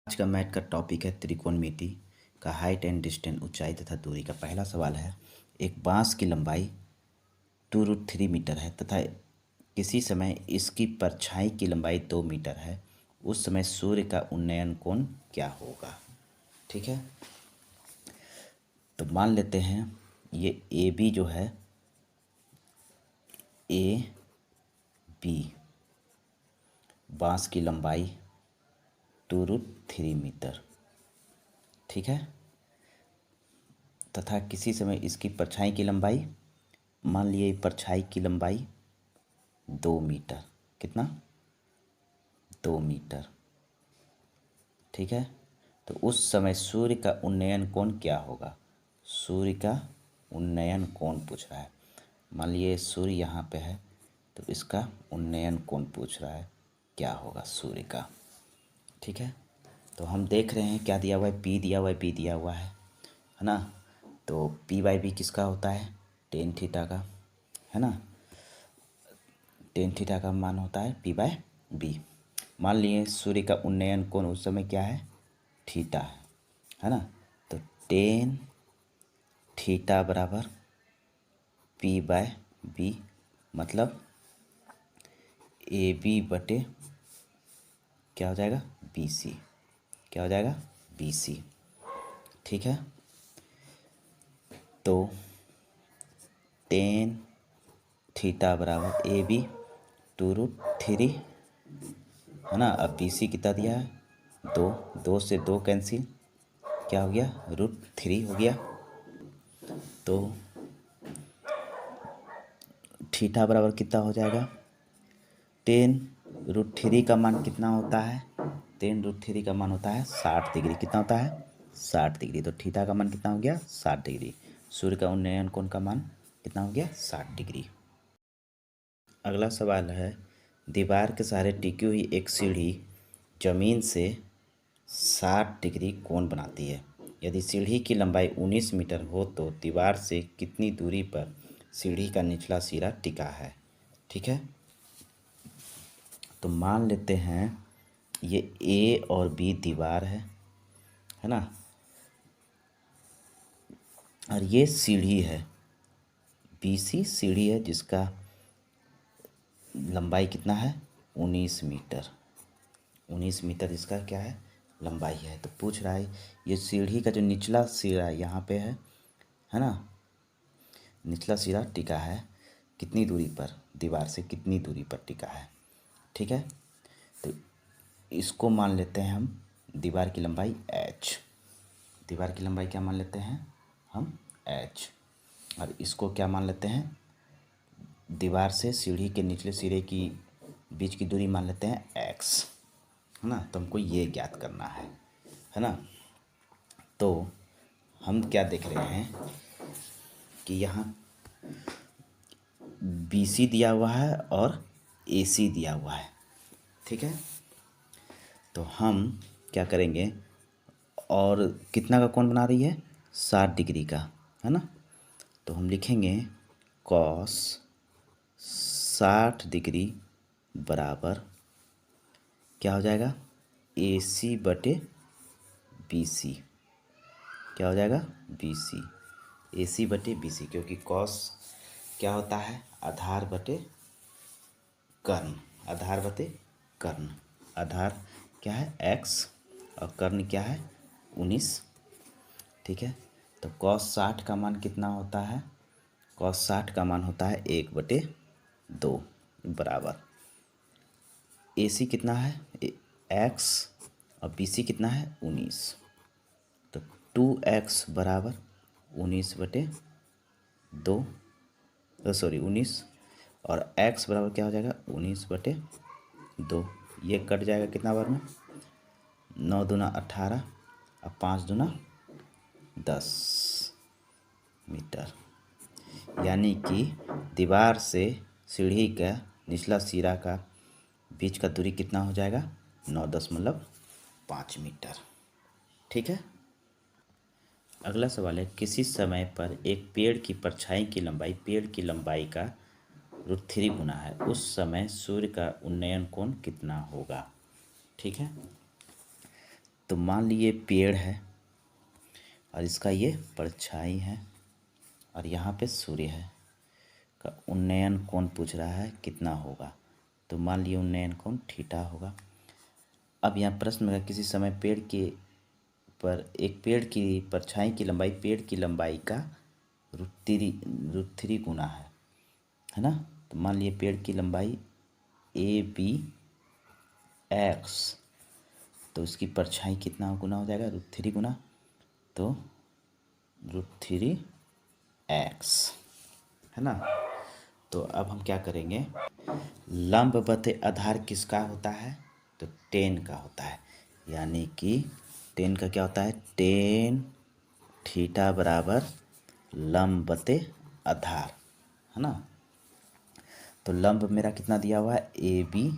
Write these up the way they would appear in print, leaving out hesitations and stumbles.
आज का मैथ का टॉपिक है त्रिकोणमिति का हाइट एंड डिस्टेंस, ऊंचाई तथा दूरी का। पहला सवाल है, एक बांस की लंबाई 2√3 मीटर है तथा किसी समय इसकी परछाई की लंबाई 2 मीटर है। उस समय सूर्य का उन्नयन कोण क्या होगा? ठीक है, तो मान लेते हैं ये ए बी जो है, ए बी बांस की लंबाई 2√3 मीटर, ठीक है, तथा किसी समय इसकी परछाई की लंबाई, मान लिए परछाई की लंबाई 2 मीटर, कितना? 2 मीटर, ठीक है। तो उस समय सूर्य का उन्नयन कोण क्या होगा? सूर्य का उन्नयन कोण पूछ रहा है। मान लिए सूर्य यहाँ पे है तो इसका उन्नयन कोण पूछ रहा है, क्या होगा सूर्य का, ठीक है। तो हम देख रहे हैं क्या दिया हुआ है, पी दिया हुआ है, पी दिया हुआ है ना। तो पी बाई बी किसका होता है? टेन थीटा का, है ना। टेन थीटा का मान होता है पी बाय बी। मान लिए सूर्य का उन्नयन कोण उस समय क्या है? थीटा है ना। तो टेन थीटा बराबर पी बाय बी, मतलब ए बी बटे क्या हो जाएगा? B C. क्या हो जाएगा? बी सी, ठीक है। तो टेन थीटा बराबर ए बी 2√3, है ना। अब बी सी कितना दिया है? 2, 2 से 2 कैंसिल, क्या हो गया? √3 हो गया। तो थीटा बराबर कितना हो जाएगा? 10√3 का मान कितना होता है? 10√3 का मान होता है 60 डिग्री। कितना होता है? 60 डिग्री। तो थीटा का मान कितना हो गया? 60 डिग्री। सूर्य का उन्नयन कोण का मान कितना हो गया? 60 डिग्री। अगला सवाल है, दीवार के सहारे टिकी हुई एक सीढ़ी जमीन से 60 डिग्री कोण बनाती है। यदि सीढ़ी की लंबाई 19 मीटर हो तो दीवार से कितनी दूरी पर सीढ़ी का निचला सिरा टिका है? ठीक है, तो मान लेते हैं ये ए और बी दीवार है ना, और ये सीढ़ी है, बी सी सीढ़ी है जिसका लंबाई कितना है? 19 मीटर। 19 मीटर इसका क्या है? लंबाई है। तो पूछ रहा है ये सीढ़ी का जो निचला सिरा यहाँ पे है ना, निचला सिरा टिका है कितनी दूरी पर? दीवार से कितनी दूरी पर टिका है, ठीक है। तो इसको मान लेते हैं हम दीवार की लंबाई h। दीवार की लंबाई क्या मान लेते हैं हम? h। और इसको क्या मान लेते हैं? दीवार से सीढ़ी के निचले सिरे की बीच की दूरी मान लेते हैं x, है ना। तो हमको ये ज्ञात करना है ना। तो हम क्या देख रहे हैं कि यहाँ बी सी दिया हुआ है और ए सी दिया हुआ है, ठीक है। तो हम क्या करेंगे, और कितना का कोण बना रही है? 60 डिग्री का, है ना। तो हम लिखेंगे कॉस 60 डिग्री बराबर क्या हो जाएगा? ए सी बटे बी सी। क्या हो जाएगा? बी सी। ए सी बटे बी सी, क्योंकि कॉस क्या होता है? आधार बटे कर्ण। आधार बटे कर्ण। आधार क्या है? x और कर्ण क्या है? 19, ठीक है। तो कॉस 60 का मान कितना होता है? कॉस 60 का मान होता है 1/2 बराबर ए सी कितना है? x और बी सी कितना है? 19। तो 2x बराबर 19/2, सॉरी 19, और x बराबर क्या हो जाएगा? 19/2। ये कट जाएगा कितना बार में? 9 दूना 18 और 5 दूना 10 मीटर। यानी कि दीवार से सीढ़ी का निचला सिरा का बीच का दूरी कितना हो जाएगा? 9.5 मीटर, ठीक है। अगला सवाल है, किसी समय पर एक पेड़ की परछाई की लंबाई पेड़ की लंबाई का √3 गुना है। उस समय सूर्य का उन्नयन कोण कितना होगा? ठीक है, तो मान लीजिए पेड़ है और इसका ये परछाई है और यहाँ पे सूर्य है का उन्नयन कोण पूछ रहा है कितना होगा। तो मान लीजिए उन्नयन कोण थीटा होगा। अब यहाँ प्रश्न में किसी समय पेड़ के पर एक पेड़ की परछाई की लंबाई पेड़ की लंबाई का √3 गुना है ना। तो मान लीजिए पेड़ की लंबाई ए बी एक्स, तो इसकी परछाई कितना गुना हो जाएगा √3 गुना, तो √3 एक्स है ना। तो अब हम क्या करेंगे, लंब बटे आधार किसका होता है, तो टेन का होता है। यानी कि टेन का क्या होता है, टेन थीटा बराबर लंब बटे आधार है ना। तो लंब मेरा कितना दिया हुआ है ए बी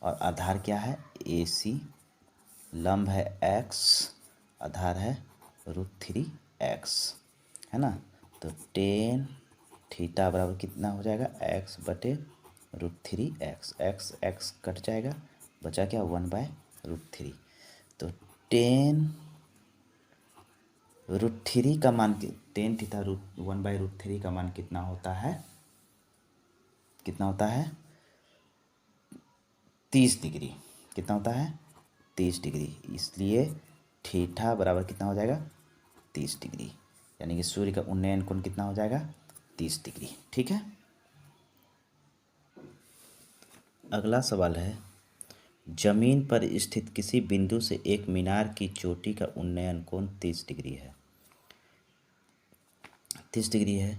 और आधार क्या है ए सी, लंब है एक्स, आधार है √3 एक्स है ना। तो टेन थीटा बराबर कितना हो जाएगा एक्स बटे √3 एक्स, एक्स एक्स कट जाएगा, बचा क्या 1/√3। तो टेन √3 का मान टेन थीटा 1/√3 का मान कितना होता है, कितना होता है 30 डिग्री। कितना होता है 30 डिग्री। इसलिए थीटा बराबर कितना हो जाएगा 30 डिग्री, यानी कि सूर्य का उन्नयन कोण कितना हो जाएगा 30 डिग्री। ठीक है। अगला सवाल है, जमीन पर स्थित किसी बिंदु से एक मीनार की चोटी का उन्नयन कोण 30 डिग्री है, 30 डिग्री है।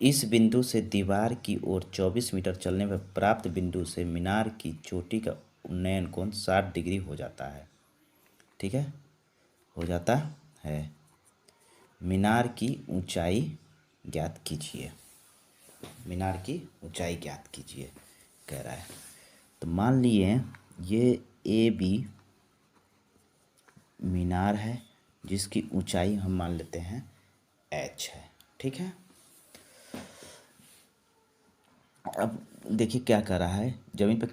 इस बिंदु से दीवार की ओर 24 मीटर चलने पर प्राप्त बिंदु से मीनार की चोटी का उन्नयन कोण 60 डिग्री हो जाता है। ठीक है, हो जाता है। मीनार की ऊंचाई ज्ञात कीजिए, मीनार की ऊंचाई ज्ञात कीजिए कह रहा है। तो मान लिए ये ए बी मीनार है जिसकी ऊंचाई हम मान लेते हैं एच है। ठीक है। अब देखिए क्या कर रहा है, जमीन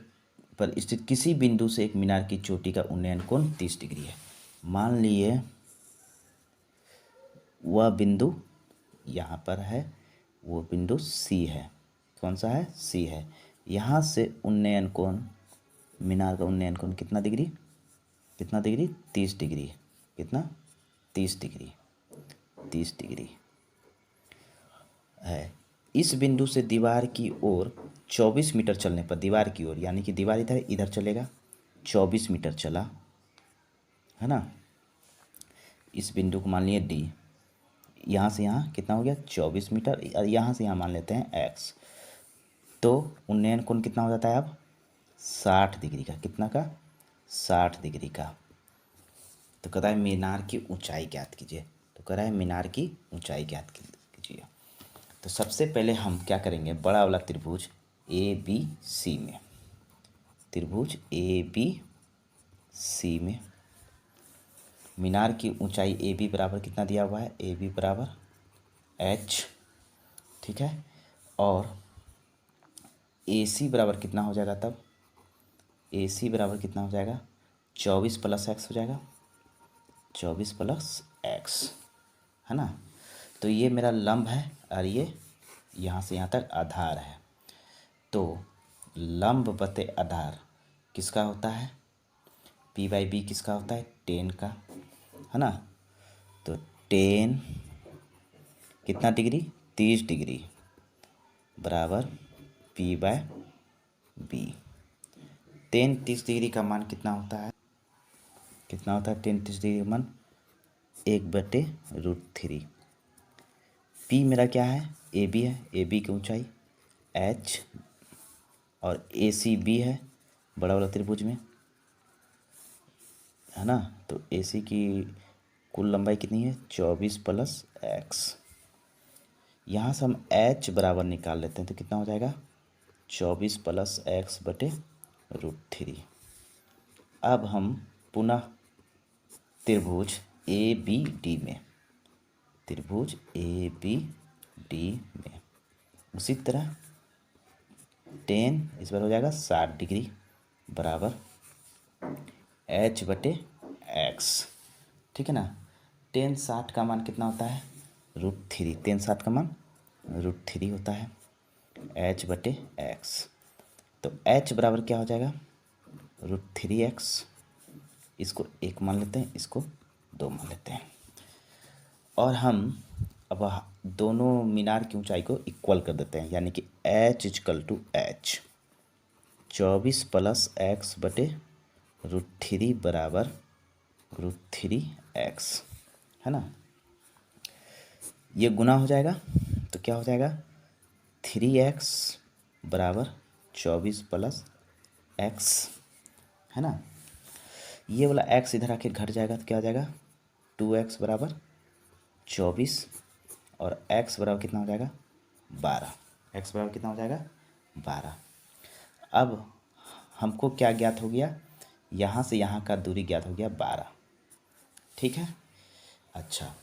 पर स्थित किसी बिंदु से एक मीनार की चोटी का उन्नयन कोण 30 डिग्री है। मान लिए वह बिंदु यहाँ पर है, वो बिंदु सी है। कौन सा है सी है। यहाँ से उन्नयन कोण मीनार का उन्नयन कोण कितना डिग्री, कितना डिग्री 30 डिग्री। कितना 30 डिग्री, 30 डिग्री है। इस बिंदु से दीवार की ओर 24 मीटर चलने पर, दीवार की ओर यानी कि दीवार इधर इधर चलेगा, 24 मीटर चला है ना। इस बिंदु को मान लिए डी, यहाँ से यहाँ कितना हो गया 24 मीटर, और यहाँ से यहाँ मान लेते हैं एक्स। तो उन्नयन कोण कितना हो जाता है अब 60 डिग्री का। कितना का 60 डिग्री का। तो कहता है मीनार की ऊंचाई ज्ञात कीजिए। तो कह रहा है मीनार की ऊंचाई ज्ञात कीजिए। तो सबसे पहले हम क्या करेंगे, बड़ा वाला त्रिभुज ए बी सी में, त्रिभुज ए बी सी में मीनार की ऊंचाई ए बी बराबर कितना दिया हुआ है, ए बी बराबर एच। ठीक है। और ए सी बराबर कितना हो जाएगा, तब ए सी बराबर कितना हो जाएगा 24 + एक्स हो जाएगा, 24 + एक्स है ना। तो ये मेरा लंब है और ये यहाँ से यहाँ तक आधार है। तो लंब बटे आधार किसका होता है, P/B किसका होता है 10 का है ना। तो 10 कितना डिग्री 30 डिग्री बराबर P/B। 10 30 डिग्री का मान कितना होता है, कितना होता है 10 30 डिग्री का मान 1/√3। P मेरा क्या है ए बी है, ए बी की ऊंचाई H और ए सी बी है बड़ा वाला त्रिभुज में है ना। तो ए सी की कुल लंबाई कितनी है 24 + एक्स। यहाँ से हम H बराबर निकाल लेते हैं तो कितना हो जाएगा 24 + एक्स बटे √3। अब हम पुनः त्रिभुज ए बी डी में, त्रिभुज ए बी डी में उसी तरह 10 इस बार हो जाएगा 60 डिग्री बराबर एच बटे एक्स, ठीक है ना। टेन 60 का मान कितना होता है, √3। टेन 60 का मान √3 होता है, एच बटे एक्स। तो एच बराबर क्या हो जाएगा, √3x। इसको 1 मान लेते हैं, इसको 2 मान लेते हैं। और हम अब दोनों मीनार की ऊंचाई को इक्वल कर देते हैं, यानी कि h equal to H, 24 + x बटे √3 बराबर √3x, है ना। ये गुना हो जाएगा तो क्या हो जाएगा, 3x बराबर 24 + x, है ना। ये वाला x इधर आके घट जाएगा तो क्या हो जाएगा, 2x बराबर 24 और x बराबर कितना हो जाएगा, 12। x बराबर कितना हो जाएगा, 12। अब हमको क्या ज्ञात हो गया, यहाँ से यहाँ का दूरी ज्ञात हो गया 12, ठीक है। अच्छा,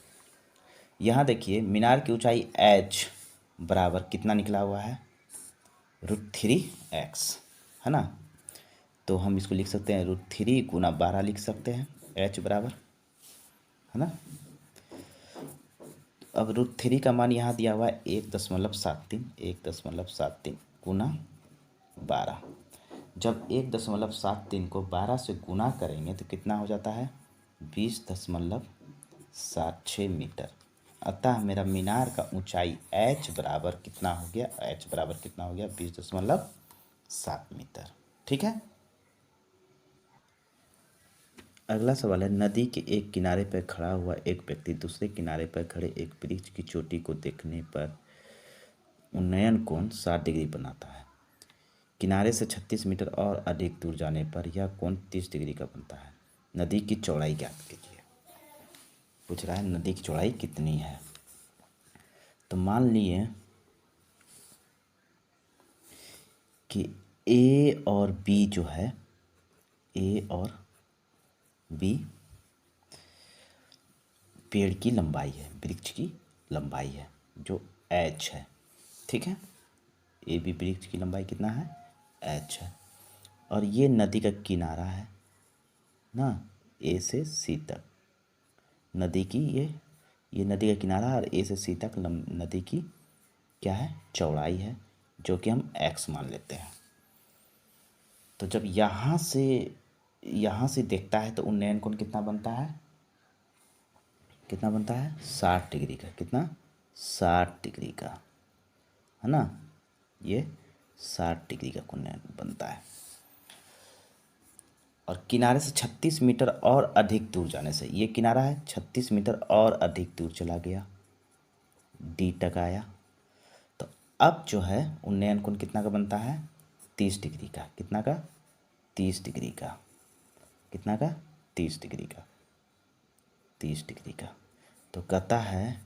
यहाँ देखिए मीनार की ऊंचाई h बराबर कितना निकला हुआ है, √3x, है ना। तो हम इसको लिख सकते हैं √3 गुना 12 लिख सकते हैं, h बराबर, है ना। अब √3 का मान यहाँ दिया हुआ है 1.73, 1.73 गुना 12। जब 1.73 को 12 से गुना करेंगे तो कितना हो जाता है, 20.76 मीटर। अतः मेरा मीनार का ऊंचाई h बराबर कितना हो गया, h बराबर कितना हो गया, 20.7 मीटर, ठीक है। अगला सवाल है, नदी के एक किनारे पर खड़ा हुआ एक व्यक्ति दूसरे किनारे पर खड़े एक वृक्ष की चोटी को देखने पर उन्नयन कोण 60 डिग्री बनाता है। किनारे से 36 मीटर और अधिक दूर जाने पर यह कोण 30 डिग्री का बनता है। नदी की चौड़ाई ज्ञात कीजिए। पूछ रहा है नदी की चौड़ाई कितनी है। तो मान लिए कि ए और बी जो है, ए और बी पेड़ की लंबाई है, वृक्ष की लंबाई है जो h है, ठीक है। ए बी वृक्ष की लंबाई कितना है, h है। और ये नदी का किनारा है ना, ए से सी तक नदी की, ये नदी का किनारा और ए से सी तक नदी की क्या है, चौड़ाई है, जो कि हम x मान लेते हैं। तो जब यहाँ से देखता है तो उन्नयन कोण कितना बनता है, कितना बनता है, 60 डिग्री का। कितना, 60 डिग्री का, है ना। ये 60 डिग्री का कोण बनता है। और किनारे से 36 मीटर और अधिक दूर जाने से, ये किनारा है 36 मीटर और अधिक दूर चला गया, डी तक आया। तो अब जो है उन्नयन कोण कितना का बनता है, 30 डिग्री का। कितना का, 30 डिग्री का। कितना का, 30 डिग्री का, 30 डिग्री का। तो कहता है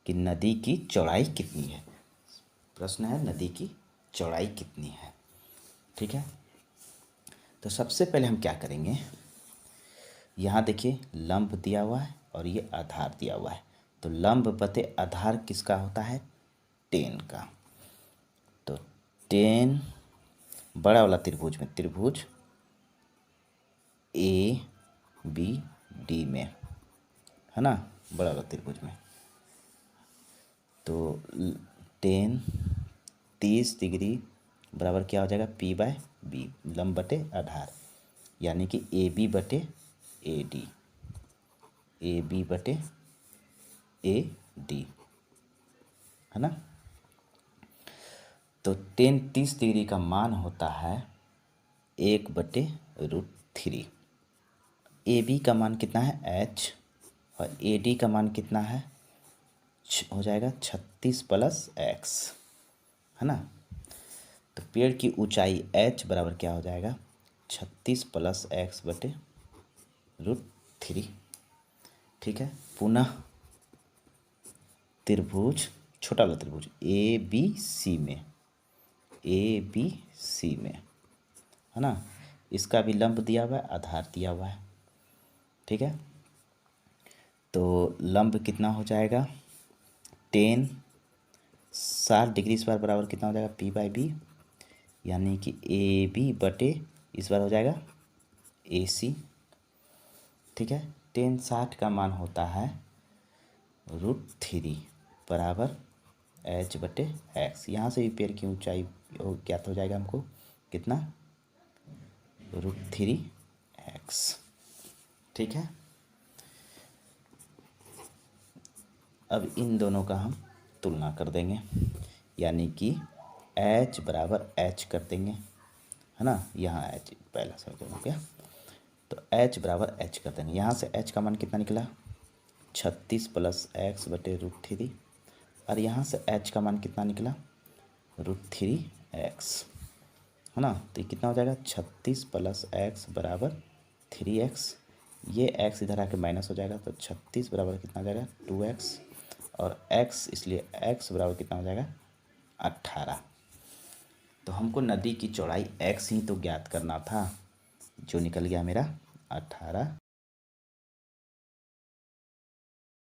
कि नदी की चौड़ाई कितनी है। प्रश्न है नदी की चौड़ाई कितनी है, ठीक है। तो सबसे पहले हम क्या करेंगे, यहाँ देखिए लंब दिया हुआ है और ये आधार दिया हुआ है। तो लंब बटे आधार किसका होता है, 10 का। तो 10 बड़ा वाला त्रिभुज में, त्रिभुज ए बी डी में, है ना, बड़ा वाला त्रिभुज में। तो 10 30 डिग्री बराबर क्या हो जाएगा, P बाय बी, लंब बटे आधार, यानी कि ए बी बटे ए डी, ए बी बटे ए डी, है ना। तो 30 डिग्री का मान होता है 1/√3। ए बी का मान कितना है, h, और ए डी का मान कितना है, हो जाएगा 36 + x, है ना। तो पेड़ की ऊंचाई h बराबर क्या हो जाएगा, 36 + x बटे √3, ठीक है। पुनः त्रिभुज, छोटा वाला त्रिभुज ए बी सी में, ए बी सी में, है ना, इसका भी लंब दिया हुआ है, आधार दिया हुआ है, ठीक है। तो लंब कितना हो जाएगा, 10 60 डिग्री इस बार बराबर कितना हो जाएगा, P बाय बी, यानी कि ए बी बटे इस बार हो जाएगा ए सी, ठीक है। टेन 60 का मान होता है √3 बराबर h/x। यहाँ से भी पेड़ की ऊंचाई ज्ञात हो जाएगा हमको, कितना, √3x। ठीक है। अब इन दोनों का हम तुलना कर देंगे, यानी कि h बराबर h कर देंगे, है ना। यहाँ h पहला समीकरण हो गया, तो h बराबर h कर देंगे। यहाँ से h का मान कितना निकला, 36 + x/√3, और यहाँ से h का मान कितना निकला, √3x, है ना। तो ये कितना हो जाएगा, 36 + x बराबर 3x। ये x इधर आके माइनस हो जाएगा, तो 36 बराबर कितना हो जाएगा, 2x, और x, इसलिए x बराबर कितना हो जाएगा, 18। तो हमको नदी की चौड़ाई x ही तो ज्ञात करना था, जो निकल गया मेरा 18